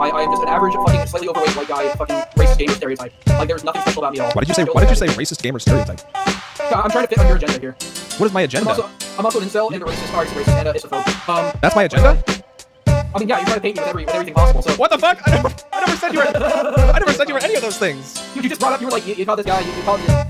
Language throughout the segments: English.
I am just an average, fucking, slightly overweight white guy, fucking racist gamer stereotype. Like, there's nothing special about me at all. Why did you say racist gamer stereotype? I'm trying to fit on your agenda here. What is my agenda? I'm also an incel and a racist, racist and a isophobe. That's my agenda? I mean, yeah, you're trying to paint me with everything possible, so... What the fuck? I never said you were... I never said you were any of those things. You just brought up, you were like, you called this guy, you called him...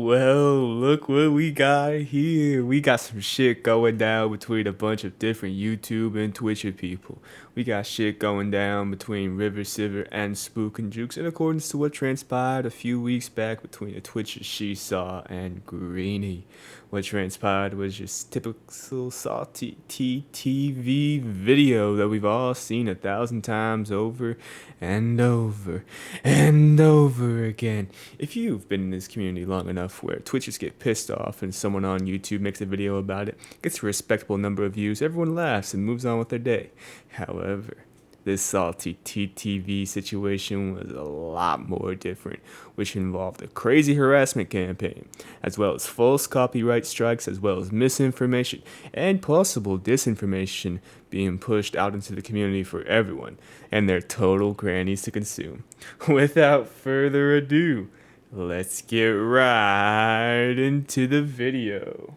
Well, look what we got here. We got some shit going down between a bunch of different YouTube and Twitcher people. We got shit going down between RiverCiver and SpooknJukes in accordance to what transpired a few weeks back between the Twitcher SheSaw and Greenie. What transpired was just typical salty TV video that we've all seen 1,000 times over and over and over again. If you've been in this community long enough where Twitchers get pissed off and someone on YouTube makes a video about it, gets a respectable number of views, everyone laughs and moves on with their day. However, this salty TTV situation was a lot more different, which involved a crazy harassment campaign, as well as false copyright strikes, as well as misinformation and possible disinformation being pushed out into the community for everyone and their total grannies to consume. Without further ado, let's get right into the video.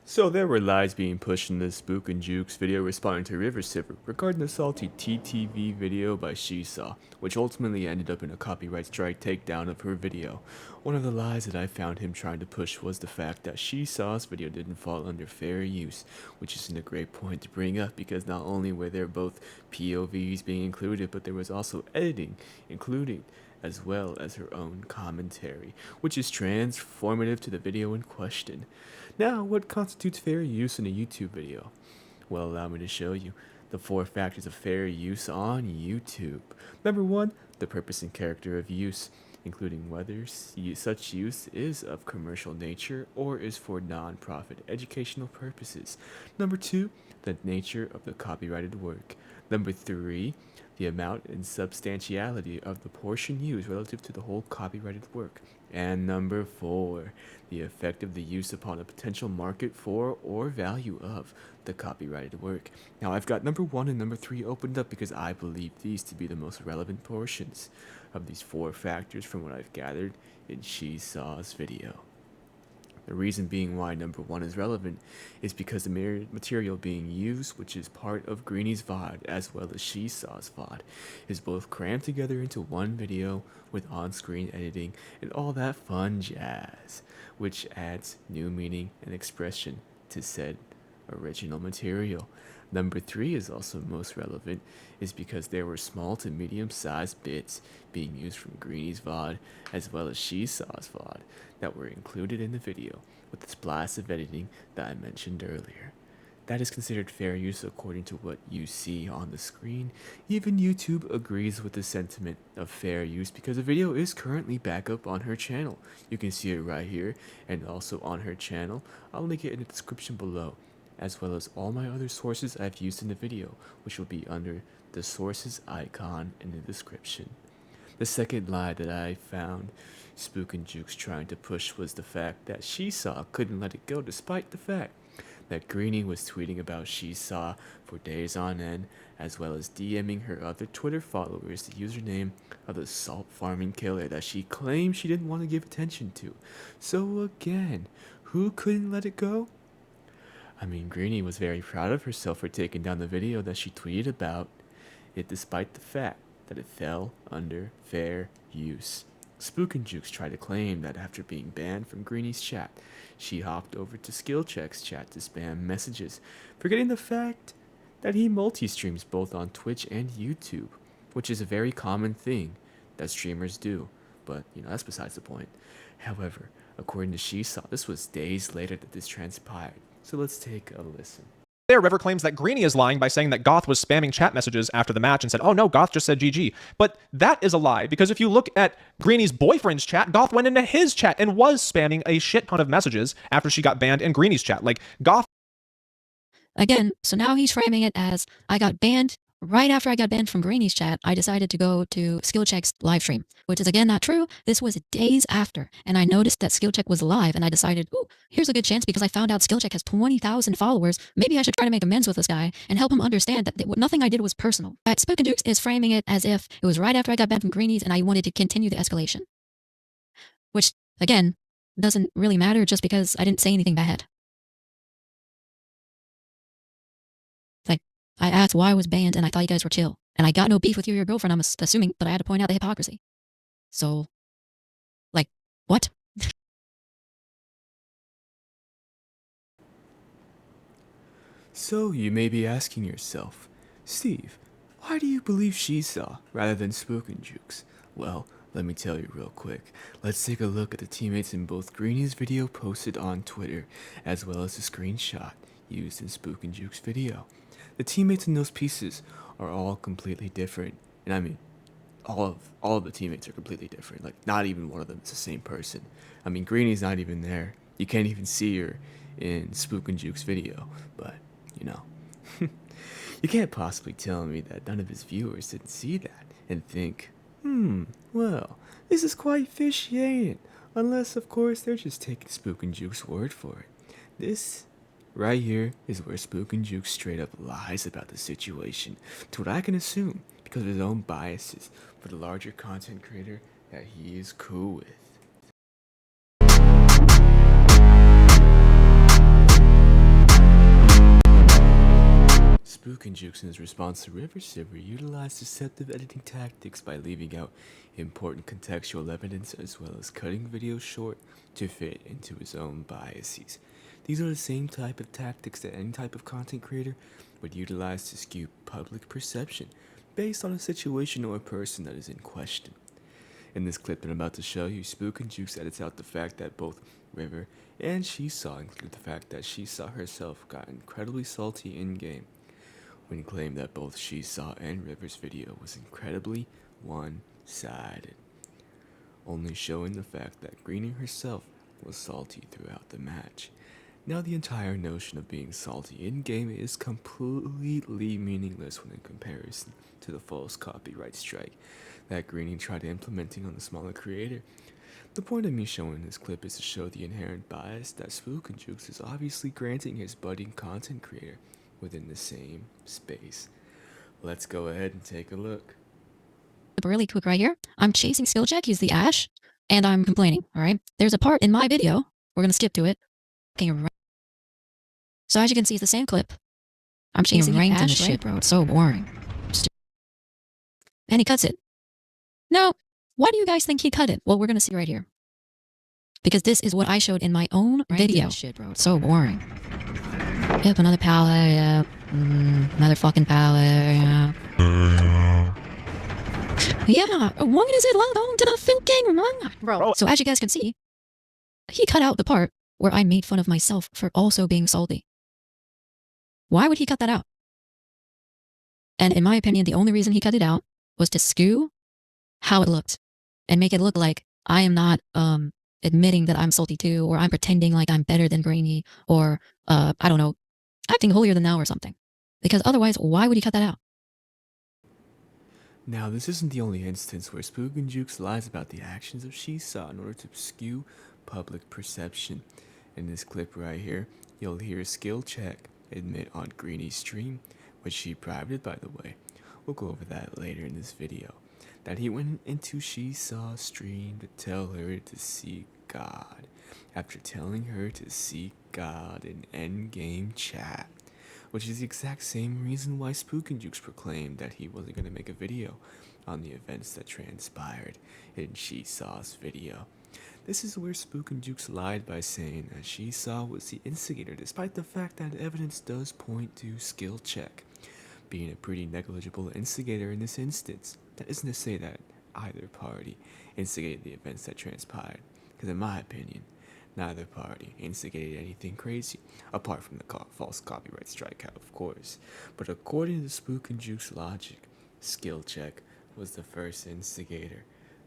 So there were lies being pushed in the SpooknJukes video responding to RiverCiver regarding the salty TTV video by SheSaw, which ultimately ended up in a copyright strike takedown of her video. One of the lies that I found him trying to push was the fact that SheSaw's video didn't fall under fair use, which isn't a great point to bring up because not only were there both POVs being included, but there was also editing included, as well as her own commentary, which is transformative to the video in question. Now, what constitutes fair use in a YouTube video? Well, allow me to show you the 4 factors of fair use on YouTube. Number 1, the purpose and character of use, including whether such use is of commercial nature or is for non-profit educational purposes. Number 2, the nature of the copyrighted work. Number 3, the amount and substantiality of the portion used relative to the whole copyrighted work. And number 4, the effect of the use upon a potential market for or value of the copyrighted work. Now I've got number 1 and number 3 opened up because I believe these to be the most relevant portions of these 4 factors from what I've gathered in SheSaw's video. The reason being why number 1 is relevant is because the material being used, which is part of Greenie's VOD as well as SheSaw's VOD, is both crammed together into one video with on-screen editing and all that fun jazz, which adds new meaning and expression to said original material. Number 3 is also most relevant is because there were small to medium-sized bits being used from Greenie's VOD as well as SheSaw's VOD that were included in the video with the splash of editing that I mentioned earlier. That is considered fair use according to what you see on the screen. Even YouTube agrees with the sentiment of fair use because the video is currently back up on her channel. You can see it right here and also on her channel. I'll link it in the description below, as well as all my other sources I've used in the video, which will be under the sources icon in the description. The second lie that I found SpooknJukes trying to push was the fact that SheSaw couldn't let it go despite the fact that Greenie was tweeting about SheSaw for days on end, as well as DMing her other Twitter followers the username of the salt farming killer that she claimed she didn't want to give attention to. So again, who couldn't let it go? I mean, Greenie was very proud of herself for taking down the video that she tweeted about it despite the fact that it fell under fair use. SpooknJukes tried to claim that after being banned from Greenie's chat, she hopped over to SkillCheck's chat to spam messages, forgetting the fact that he multi-streams both on Twitch and YouTube, which is a very common thing that streamers do, but that's besides the point. However, according to SheSaw, this was days later that this transpired, so let's take a listen. There, River claims that Greenie is lying by saying that Goth was spamming chat messages after the match and said, oh no, Goth just said GG. But that is a lie, because if you look at Greenie's boyfriend's chat, Goth went into his chat and was spamming a shit ton of messages after she got banned in Greenie's chat. Like, Goth... Again, so now he's framing it as, I got banned. Right after I got banned from Greenie's chat, I decided to go to SkillCheck's live stream, which is again not true. This was days after, and I noticed that SkillCheck was live, and I decided, ooh, here's a good chance because I found out SkillCheck has 20,000 followers. Maybe I should try to make amends with this guy and help him understand that nothing I did was personal. But SpooknJukes is framing it as if it was right after I got banned from Greenie's and I wanted to continue the escalation. Which, again, doesn't really matter just because I didn't say anything bad. I asked why I was banned and I thought you guys were chill. And I got no beef with you or your girlfriend, I'm assuming, but I had to point out the hypocrisy. So, like, what? So you may be asking yourself, Steve, why do you believe SheSaw rather than SpooknJukes? Well, let me tell you real quick. Let's take a look at the teammates in both Greenie's video posted on Twitter, as well as the screenshot used in SpooknJukes' video. The teammates in those pieces are all completely different, and I mean, all of the teammates are completely different. Like, not even one of them is the same person. I mean, Greenie's not even there. You can't even see her in SpooknJukes' video, but you know, you can't possibly tell me that none of his viewers didn't see that and think, well, this is quite fishy, ain't it? Unless, of course, they're just taking SpooknJukes' word for it. This right here is where SpooknJukes straight up lies about the situation to what I can assume because of his own biases for the larger content creator that he is cool with. SpooknJukes, in his response to RiverCiver, utilized deceptive editing tactics by leaving out important contextual evidence as well as cutting videos short to fit into his own biases. These are the same type of tactics that any type of content creator would utilize to skew public perception based on a situation or a person that is in question. In this clip that I'm about to show you, SpooknJukes edits out the fact that both River and SheSaw include the fact that SheSaw herself got incredibly salty in-game when he claimed that both SheSaw and River's video was incredibly one-sided, only showing the fact that Greenie herself was salty throughout the match. Now the entire notion of being salty in-game is completely meaningless when in comparison to the false copyright strike that Greenie tried implementing on the smaller creator. The point of me showing this clip is to show the inherent bias that SpooknJukes is obviously granting his budding content creator within the same space. Let's go ahead and take a look. Really quick right here. I'm chasing SkillCheck, he's the Ash, and I'm complaining, alright? There's a part in my video, we're gonna skip to it. So as you can see, it's the same clip. I'm chasing ranked in this shit, bro. It's so boring. And he cuts it. Now, why do you guys think he cut it? Well, we're gonna see right here. Because this is what I showed in my own video. Shit, bro. It's so boring. Yep, another palette, yep. Another fucking palette, yeah. Yeah, why does it log on to the fucking bro? So as you guys can see, he cut out the part where I made fun of myself for also being salty. Why would he cut that out? And in my opinion, the only reason he cut it out was to skew how it looked and make it look like I am not admitting that I'm salty too, or I'm pretending like I'm better than Greenie, or I don't know, acting holier than thou or something. Because otherwise, why would he cut that out? Now, this isn't the only instance where SpooknJukes lies about the actions of SheSaw in order to skew public perception. In this clip right here, you'll hear SkillCheck admit on Greenie's stream, which she privated by the way, we'll go over that later in this video, that he went into SheSaw's stream to tell her to seek God, after telling her to seek God in endgame chat, which is the exact same reason why SpooknJukes proclaimed that he wasn't going to make a video on the events that transpired in SheSaw's video. This is where SpooknJukes lied by saying that SheSaw was the instigator, despite the fact that evidence does point to SkillCheck being a pretty negligible instigator in this instance. That isn't to say that either party instigated the events that transpired, because in my opinion, Neither party instigated anything crazy, apart from the false copyright strikeout, of course. But according to SpooknJukes logic, Skill Check was the first instigator.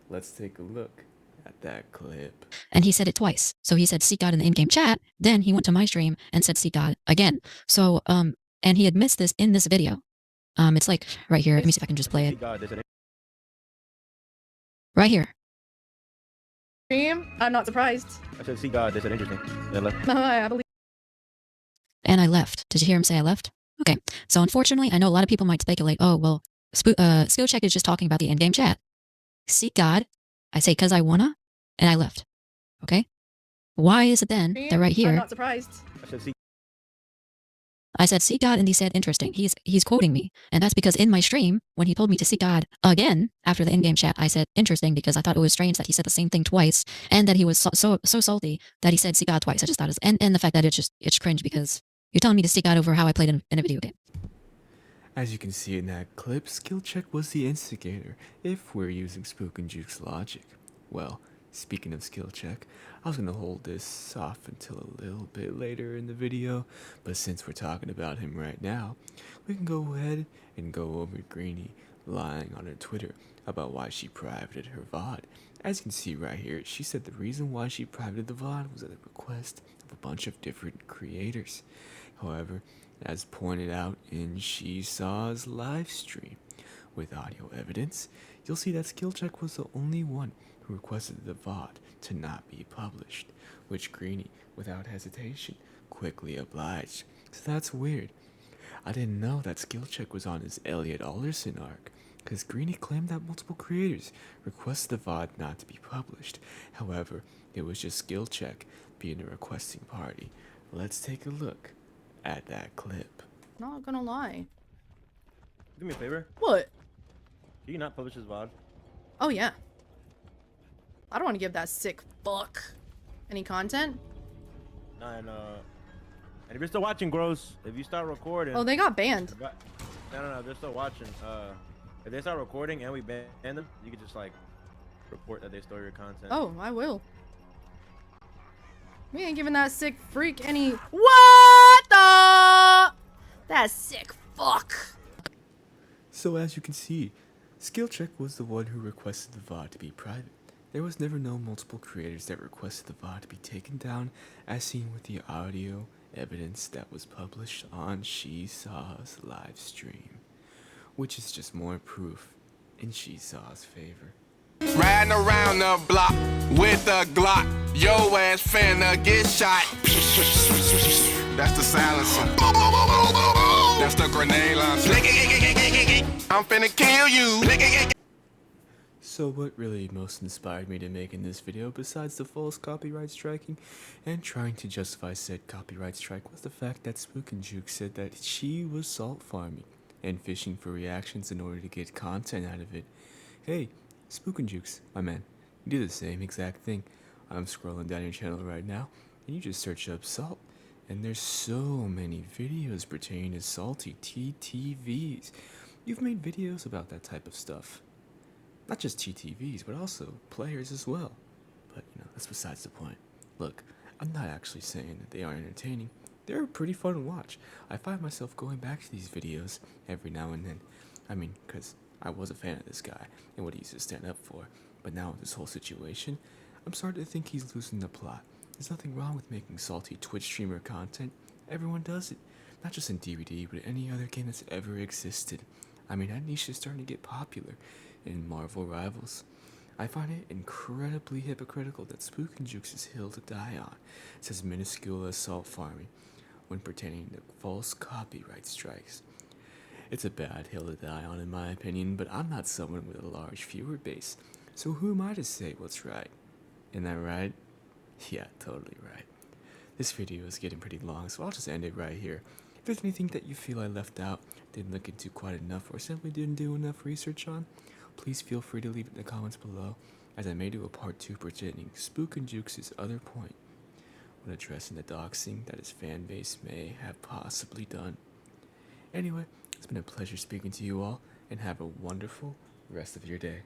Let's take a look at that clip. And he said it twice. So he said seek God in the in-game chat. Then he went to my stream and said seek God again. So, and he admits this in this video. It's like right here. Let me see if I can just play it. Right here. I'm not surprised. I said, see God, they said interesting. And I left. I believe. And I left. Did you hear him say I left? Okay. So unfortunately, I know a lot of people might speculate, oh, well, Skill Check is just talking about the in-game chat. Seek God. I say, cause I wanna, and I left. Okay? Why is it then that right here, I'm not surprised. I said, see I said, seek God, and he said, interesting. He's quoting me. And that's because in my stream, when he told me to seek God again after the in-game chat, I said, interesting, because I thought it was strange that he said the same thing twice, and that he was so salty that he said seek God twice. I just thought it was, and the fact that it's cringe because you're telling me to seek God over how I played in a video game. As you can see in that clip, Skill Check was the instigator, if we're using SpooknJukes logic. Well, speaking of Skill Check, I was going to hold this off until a little bit later in the video, but since we're talking about him right now, we can go ahead and go over Greenie lying on her Twitter about why she privated her VOD. As you can see right here, she said the reason why she privated the VOD was at the request of a bunch of different creators. However, as pointed out in SheSaw's live stream, with audio evidence, you'll see that Skill Check was the only one who requested the VOD to not be published, which Greenie, without hesitation, quickly obliged. So that's weird. I didn't know that Skill Check was on his Elliot Alderson arc, because Greenie claimed that multiple creators requested the VOD not to be published. However, it was just Skill Check being a requesting party. Let's take a look at that clip. Not gonna lie. do me a favor. What? Can you not publish this VOD? Oh yeah. I don't want to give that sick fuck any content. Nah, and if you're still watching, Gross, if you start recording. Oh, they got banned. No, they're still watching. If they start recording and we ban them, you can just like report that they stole your content. Oh, I will. We ain't giving that sick freak any. What the? That sick fuck. So as you can see, Skill Check was the one who requested the VOD to be private. There was never no multiple creators that requested the VOD to be taken down, as seen with the audio evidence that was published on SheSaw's live stream, which is just more proof in SheSaw's favor. Riding around the block with a Glock, yo ass finna get shot. That's the silencer. That's the grenade launcher. I'm finna kill you. So what really most inspired me to making this video, besides the false copyright striking and trying to justify said copyright strike, was the fact that SpooknJukes said that she was salt farming and fishing for reactions in order to get content out of it. Hey, SpooknJukes, my man, you do the same exact thing. I'm scrolling down your channel right now, and you just search up salt, and there's so many videos pertaining to salty TTVs. You've made videos about that type of stuff. Not just TTVs, but also players as well. But, that's besides the point. Look, I'm not actually saying that they aren't entertaining. They're pretty fun to watch. I find myself going back to these videos every now and then. I mean, because I was a fan of this guy and what he used to stand up for. But now with this whole situation, I'm starting to think he's losing the plot. There's nothing wrong with making salty Twitch streamer content. Everyone does it. Not just in DVD, but any other game that's ever existed. I mean, that niche is starting to get popular in Marvel Rivals. I find it incredibly hypocritical that SpooknJukes is hill to die on, says minuscule assault farming, when pertaining to false copyright strikes. It's a bad hill to die on in my opinion, but I'm not someone with a large viewer base, so who am I to say what's right? Isn't that right? Yeah, totally right. This video is getting pretty long, so I'll just end it right here. If there's anything that you feel I left out, didn't look into quite enough, or simply didn't do enough research on, please feel free to leave it in the comments below, as I may do a part 2 pertaining SpooknJukes' other point when addressing the doxing that his fanbase may have possibly done. Anyway, it's been a pleasure speaking to you all, and have a wonderful rest of your day.